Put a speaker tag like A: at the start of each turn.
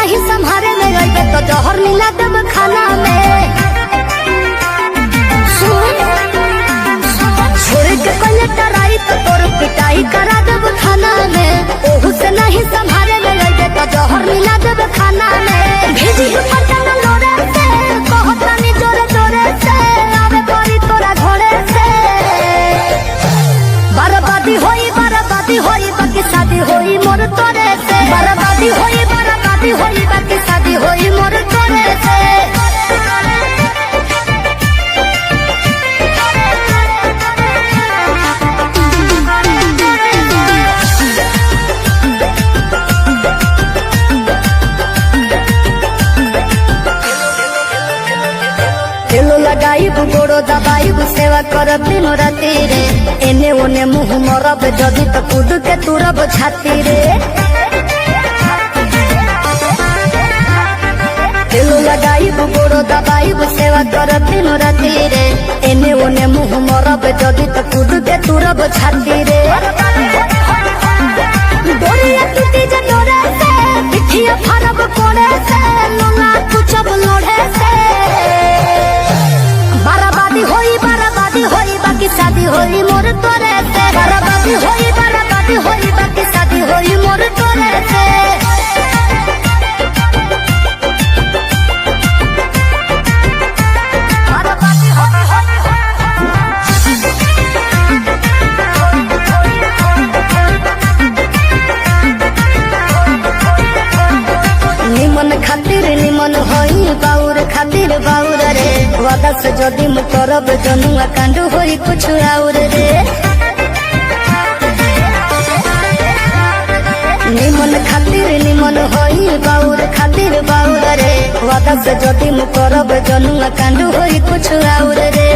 A: नहीं संभारे में गई तो जहर मिला देब खाना में। छोड़ के पहले टराई तो तोर पिटाई करा देब खाना में। ओहू से नहीं संभारे में गई तो जहर मिला देब खाना में। भेजी पटन लोरे से बहुत रानी जोरे जोरे से आवे परी तोरा घोड़े से। बर्बादी होई बाकी शादी होई मोर तोरे से। बर्बादी होई बाकी शादी होई मोर तोरे से। तेलो लगाइब गोड़ो दबाइब सेवा करब दिनो राती रे। एने ओने मुँह मरब जदी तो कूद के तुरब छाती रे। तेलो लगाइब गोड़ो दबाइब सेवा करब दिनो राती रे। एने ओने मुँह मरब जदी तो कूद के तुरब छाती रे। डोरिया टूटी जे डोरे से पिठिया फाड़ब कोड़े से लोला कुचब लोढ़े से। बर्बादी होई बाकी शादी होई मोर तोरे से। बर्बादी होई बाकी शादी होई मोर तोरे से। निमन खातिर निमन होई बाउर खातिर बाउर रे। वादा से जदी मु करब जनुआ कांडू होई कुछ और रे। निमन खातिर निमन होई बाउर खातिर बाउर रे। वादा से जदी मु करब जनुआ कांडू होई कुछ और रे।